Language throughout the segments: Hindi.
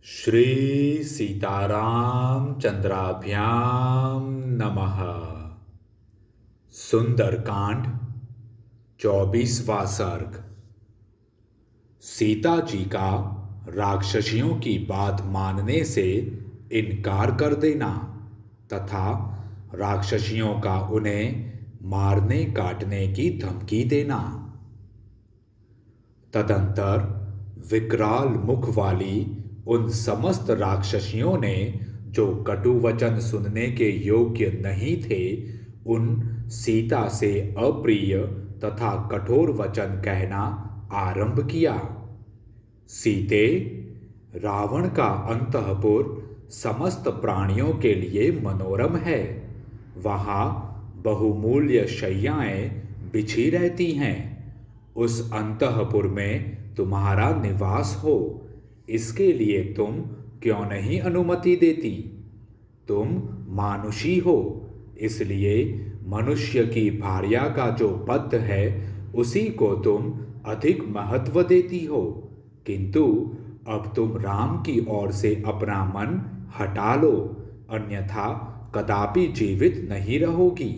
श्री सीताराम चंद्राभ्याम नमः। सुंदरकांड 24वां सर्ग। सीता जी का राक्षसियों की बात मानने से इनकार कर देना तथा राक्षसियों का उन्हें मारने काटने की धमकी देना। तदंतर विकराल मुख वाली उन समस्त राक्षसियों ने जो कटु वचन सुनने के योग्य नहीं थे, उन सीता से अप्रिय तथा कठोर वचन कहना आरंभ किया। सीते, रावण का अंतःपुर समस्त प्राणियों के लिए मनोरम है। वहाँ बहुमूल्य शैयाएं बिछी रहती हैं। उस अंतःपुर में तुम्हारा निवास हो, इसके लिए तुम क्यों नहीं अनुमति देती? तुम मानुषी हो, इसलिए मनुष्य की भार्या का जो पद है उसी को तुम अधिक महत्व देती हो, किंतु अब तुम राम की ओर से अपना मन हटा लो, अन्यथा कदापि जीवित नहीं रहोगी।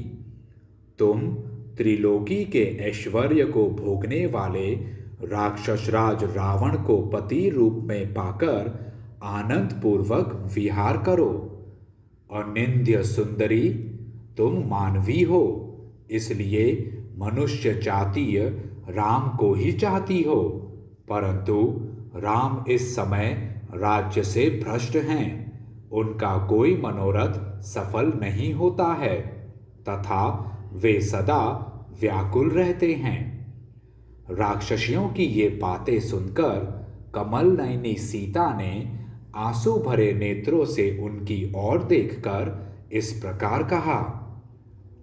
तुम त्रिलोकी के ऐश्वर्य को भोगने वाले राक्षसराज रावण को पति रूप में पाकर आनंद पूर्वक विहार करो। अनिंद्य सुंदरी, तुम मानवी हो, इसलिए मनुष्य जातीय राम को ही चाहती हो, परंतु राम इस समय राज्य से भ्रष्ट हैं। उनका कोई मनोरथ सफल नहीं होता है तथा वे सदा व्याकुल रहते हैं। राक्षसियों की ये बातें सुनकर कमल नयनी सीता ने आंसू भरे नेत्रों से उनकी ओर देखकर इस प्रकार कहा,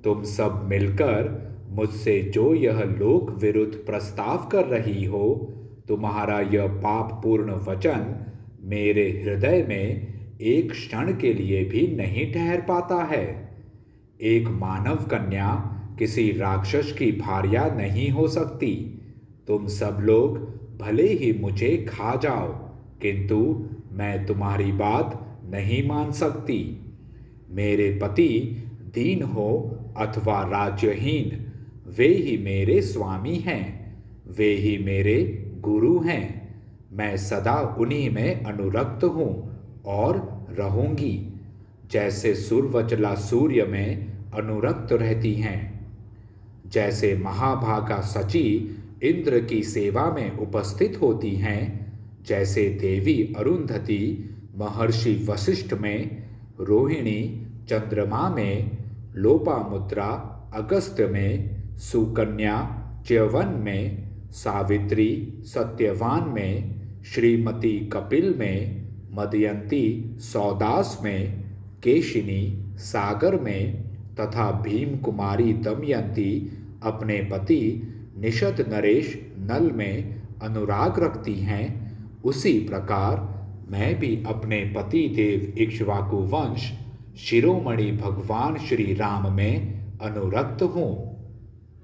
तुम सब मिलकर मुझसे जो यह लोक विरुद्ध प्रस्ताव कर रही हो, तुम्हारा यह पापपूर्ण वचन मेरे हृदय में एक क्षण के लिए भी नहीं ठहर पाता है। एक मानव कन्या किसी राक्षस की भार्या नहीं हो सकती। तुम सब लोग भले ही मुझे खा जाओ, किंतु मैं तुम्हारी बात नहीं मान सकती। मेरे पति दीन हो अथवा राज्यहीन, वे ही मेरे स्वामी हैं, वे ही मेरे गुरु हैं। मैं सदा उन्हीं में अनुरक्त हूँ और रहूंगी, जैसे सुरवचला सूर्य में अनुरक्त रहती हैं। जैसे महाभागा सची इंद्र की सेवा में उपस्थित होती हैं, जैसे देवी अरुंधति महर्षि वशिष्ठ में, रोहिणी चंद्रमा में, लोपामुद्रा अगस्त्य में, सुकन्या च्यवन में, सावित्री सत्यवान में, श्रीमती कपिल में, मदयंती सौदास में, केशिनी सागर में तथा भीम कुमारी दमयंती अपने पति निषद नरेश नल में अनुराग रखती हैं, उसी प्रकार मैं भी अपने पति देव इक्ष्वाकु वंश शिरोमणि भगवान श्री राम में अनुरक्त हूँ।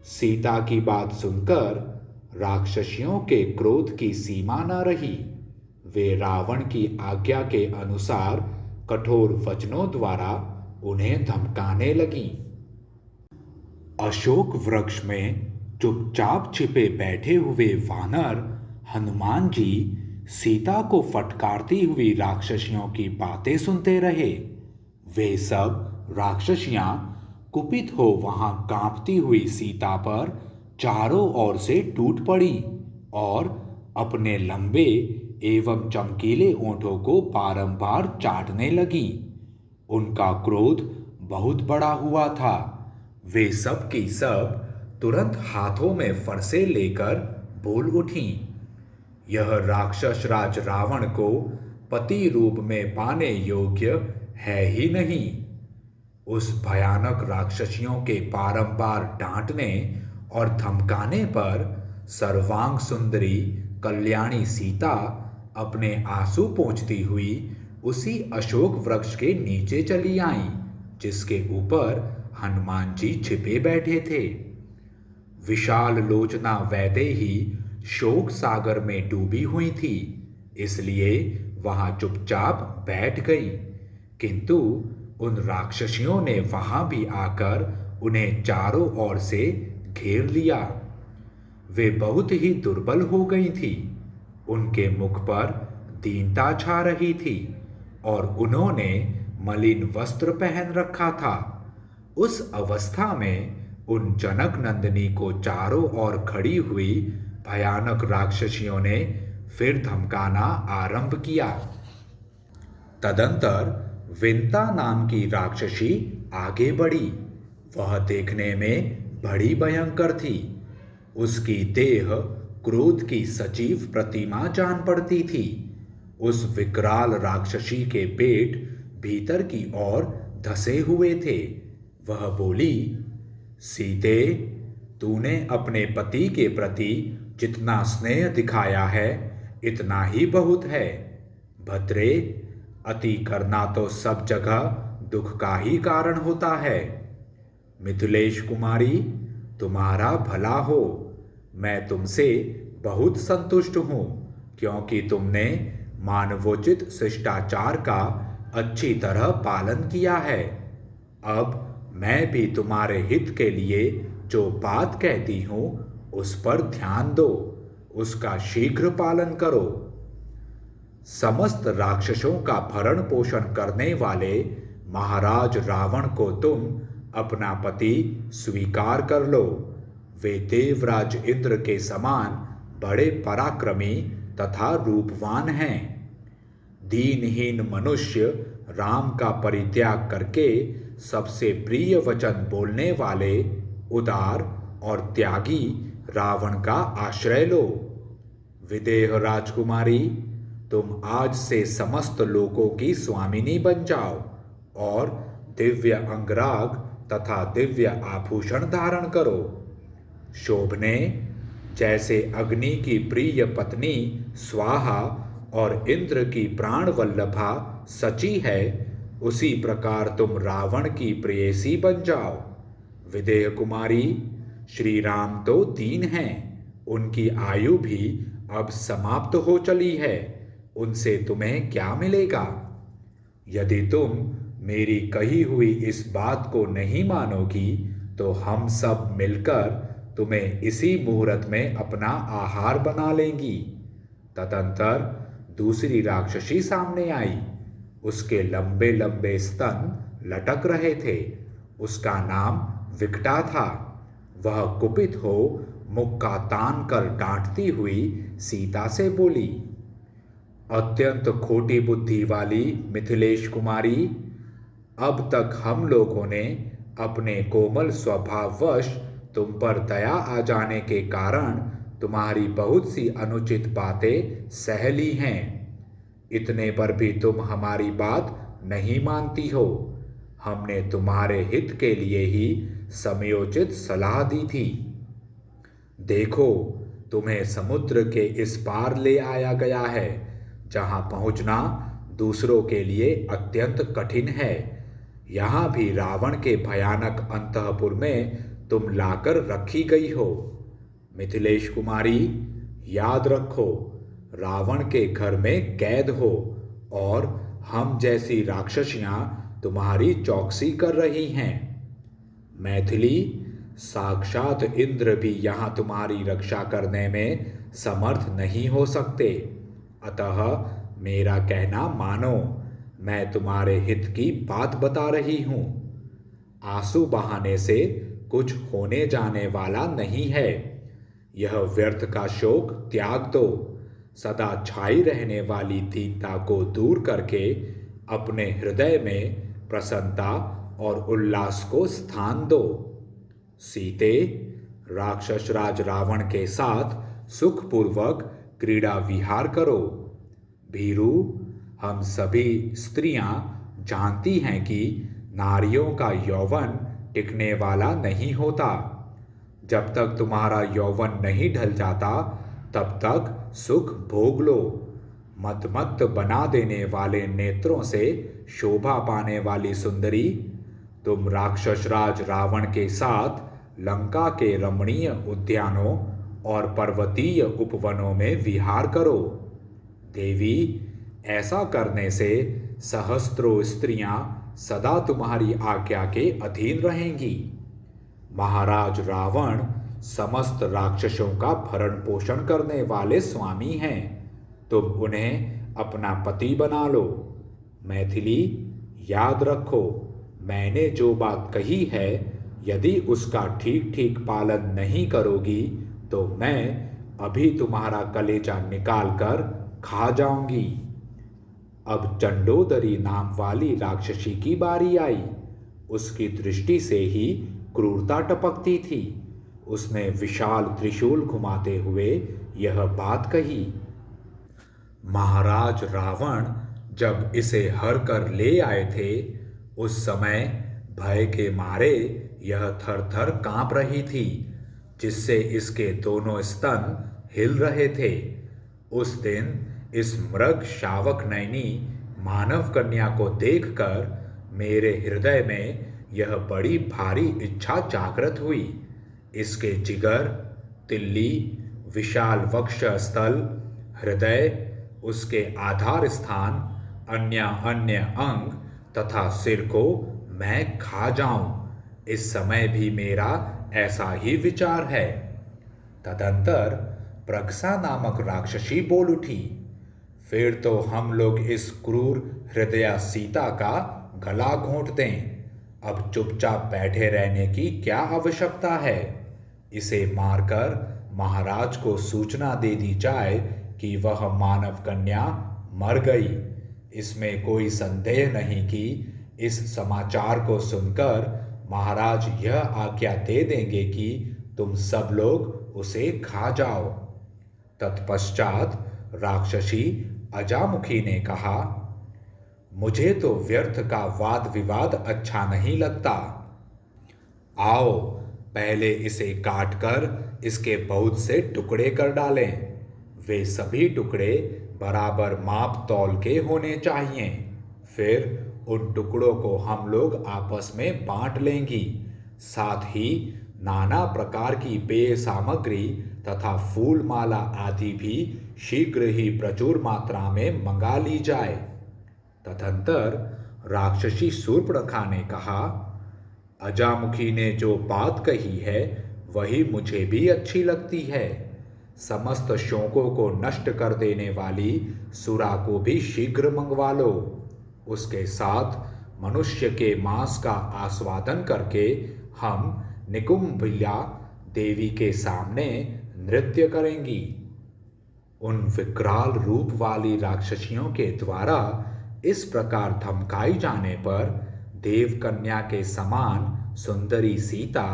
सीता की बात सुनकर राक्षसियों के क्रोध की सीमा न रही। वे रावण की आज्ञा के अनुसार कठोर वचनों द्वारा उन्हें धमकाने लगी। अशोक वृक्ष में चुपचाप छिपे बैठे हुए वानर हनुमान जी सीता को फटकारती हुई राक्षसियों की बातें सुनते रहे। वे सब राक्षसियां कुपित हो वहां कांपती हुई सीता पर चारों ओर से टूट पड़ी और अपने लंबे एवं चमकीले ओंठों को बारंबार चाटने लगी। उनका क्रोध बहुत बड़ा हुआ था। वे सब की सब तुरंत हाथों में फरसे लेकर बोल उठी, यह राक्षस राज रावण को पति रूप में पाने योग्य है ही नहीं। उस भयानक राक्षसियों के बारंबार डांटने और धमकाने पर सर्वांग सुंदरी कल्याणी सीता अपने आंसू पोंछती हुई उसी अशोक वृक्ष के नीचे चली आई, जिसके ऊपर हनुमान जी छिपे बैठे थे। विशाल लोचना वैदेही शोक सागर में डूबी हुई थी, इसलिए वहां चुपचाप बैठ गईं, किंतु उन राक्षसियों ने वहां भी आकर उन्हें चारों ओर से घेर लिया। वे बहुत ही दुर्बल हो गई थी। उनके मुख पर दीनता छा रही थी और उन्होंने मलिन वस्त्र पहन रखा था। उस अवस्था में उन जनक नंदिनी को चारों ओर खड़ी हुई भयानक राक्षसियों ने फिर धमकाना आरंभ किया। तदंतर विंता नाम की राक्षसी आगे बढ़ी। वह देखने में बड़ी भयंकर थी। उसकी देह क्रोध की सजीव प्रतिमा जान पड़ती थी। उस विकराल राक्षसी के पेट भीतर की ओर धसे हुए थे। वह बोली, सीते, तूने अपने पति के प्रति जितना स्नेह दिखाया है इतना ही बहुत है। भद्रे, अति करना तो सब जगह दुख का ही कारण होता है। मिथिलेश कुमारी, तुम्हारा भला हो। मैं तुमसे बहुत संतुष्ट हूँ, क्योंकि तुमने मानवोचित शिष्टाचार का अच्छी तरह पालन किया है। अब मैं भी तुम्हारे हित के लिए जो बात कहती हूँ उस पर ध्यान दो, उसका शीघ्र पालन करो। समस्त राक्षसों का भरण पोषण करने वाले महाराज रावण को तुम अपना पति स्वीकार कर लो। वे देवराज इंद्र के समान बड़े पराक्रमी तथा रूपवान हैं। दीनहीन मनुष्य राम का परित्याग करके सबसे प्रिय वचन बोलने वाले उदार और त्यागी रावण का आश्रय लो। विदेह राजकुमारी, तुम आज से समस्त लोकों की स्वामिनी बन जाओ और दिव्य अंगराग तथा दिव्य आभूषण धारण करो। शोभने, जैसे अग्नि की प्रिय पत्नी स्वाहा और इंद्र की प्राण वल्लभा सची है, उसी प्रकार तुम रावण की प्रेयसी बन जाओ। विदेह कुमारी, श्री राम तो दीन हैं, उनकी आयु भी अब समाप्त हो चली है। उनसे तुम्हें क्या मिलेगा? यदि तुम मेरी कही हुई इस बात को नहीं मानोगी तो हम सब मिलकर तुम्हें इसी मुहूर्त में अपना आहार बना लेंगी। तदंतर दूसरी राक्षसी सामने आई। उसके लंबे लंबे स्तन लटक रहे थे। उसका नाम विकटा था। वह कुपित हो मुक्का तान कर डांटती हुई सीता से बोली, अत्यंत खोटी बुद्धि वाली मिथिलेश कुमारी, अब तक हम लोगों ने अपने कोमल स्वभाववश तुम पर दया आ जाने के कारण तुम्हारी बहुत सी अनुचित बातें सह ली हैं। इतने पर भी तुम हमारी बात नहीं मानती हो। हमने तुम्हारे हित के लिए ही समयोचित सलाह दी थी। देखो, तुम्हें समुद्र के इस पार ले आया गया है, जहां पहुंचना दूसरों के लिए अत्यंत कठिन है। यहाँ भी रावण के भयानक अंतःपुर में तुम लाकर रखी गई हो। मिथिलेश कुमारी, याद रखो, रावण के घर में कैद हो और हम जैसी राक्षसियां तुम्हारी चौकसी कर रही हैं। मैथिली, साक्षात इंद्र भी यहाँ तुम्हारी रक्षा करने में समर्थ नहीं हो सकते। अतः मेरा कहना मानो। मैं तुम्हारे हित की बात बता रही हूँ। आंसू बहाने से कुछ होने जाने वाला नहीं है। यह व्यर्थ का शोक त्याग दो। सदा छाई रहने वाली दीनता को दूर करके अपने हृदय में प्रसन्नता और उल्लास को स्थान दो। सीते, राक्षस राज रावण के साथ सुखपूर्वक क्रीड़ा विहार करो। भीरू, हम सभी स्त्रियां जानती हैं कि नारियों का यौवन टिकने वाला नहीं होता। जब तक तुम्हारा यौवन नहीं ढल जाता तब तक सुख भोग लो। मत बना देने वाले नेत्रों से शोभा पाने वाली सुंदरी, तुम राक्षस राज रावण के साथ लंका के रमणीय उद्यानों और पर्वतीय उपवनों में विहार करो। देवी, ऐसा करने से सहस्त्रों स्त्रियां सदा तुम्हारी आज्ञा के अधीन रहेंगी। महाराज रावण समस्त राक्षसों का भरण पोषण करने वाले स्वामी हैं। तुम उन्हें अपना पति बना लो। मैथिली, याद रखो, मैंने जो बात कही है, यदि उसका ठीक ठीक पालन नहीं करोगी तो मैं अभी तुम्हारा कलेजा निकाल कर खा जाऊंगी। अब चंडोदरी नाम वाली राक्षसी की बारी आई। उसकी दृष्टि से ही क्रूरता टपकती थी। उसने विशाल त्रिशूल घुमाते हुए यह बात कही। महाराज रावण जब इसे हर कर ले आए थे, उस समय भय के मारे यह थर थर कांप रही थी, जिससे इसके दोनों स्तन हिल रहे थे। उस दिन इस मृग शावक नयनी मानव कन्या को देखकर मेरे हृदय में यह बड़ी भारी इच्छा जागृत हुई। इसके जिगर, तिल्ली, विशाल वक्ष स्थल, हृदय, उसके आधार स्थान, अन्य अन्य अंग तथा सिर को मैं खा जाऊं, इस समय भी मेरा ऐसा ही विचार है। तदंतर प्रगसा नामक राक्षसी बोल उठी, फिर तो हम लोग इस क्रूर हृदया सीता का गला घोंट दें। अब चुपचाप बैठे रहने की क्या आवश्यकता है। इसे मारकर महाराज को सूचना दे दी जाए कि वह मानव कन्या मर गई। इसमें कोई संदेह नहीं कि इस समाचार को सुनकर महाराज यह आज्ञा दे देंगे कि तुम सब लोग उसे खा जाओ। तत्पश्चात राक्षसी अजामुखी ने कहा, मुझे तो व्यर्थ का वाद विवाद अच्छा नहीं लगता। आओ पहले इसे काटकर इसके बहुत से टुकड़े कर डालें। वे सभी टुकड़े बराबर माप तौल के होने चाहिए। फिर उन टुकड़ों को हम लोग आपस में बांट लेंगी। साथ ही नाना प्रकार की पेय सामग्री तथा फूल माला आदि भी शीघ्र ही प्रचुर मात्रा में मंगा ली जाए। तदंतर राक्षसी शूर्पणखा ने कहा, अजामुखी ने जो बात कही है वही मुझे भी अच्छी लगती है। समस्त शोकों को नष्ट कर देने वाली सुरा को भी शीघ्र मंगवा लो। उसके साथ मनुष्य के मांस का आस्वादन करके हम निकुंभिल्या देवी के सामने नृत्य करेंगी। उन विकराल रूप वाली राक्षसियों के द्वारा इस प्रकार धमकाई जाने पर देवकन्या के समान सुंदरी सीता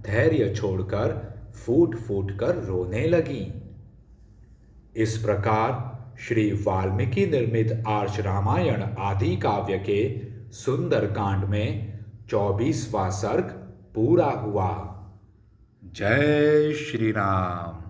धैर्य छोड़कर फूट फूट कर रोने लगी। इस प्रकार श्री वाल्मीकि निर्मित आर्ष रामायण आदि काव्य के सुंदर कांड में 24वां सर्ग पूरा हुआ। जय श्री राम।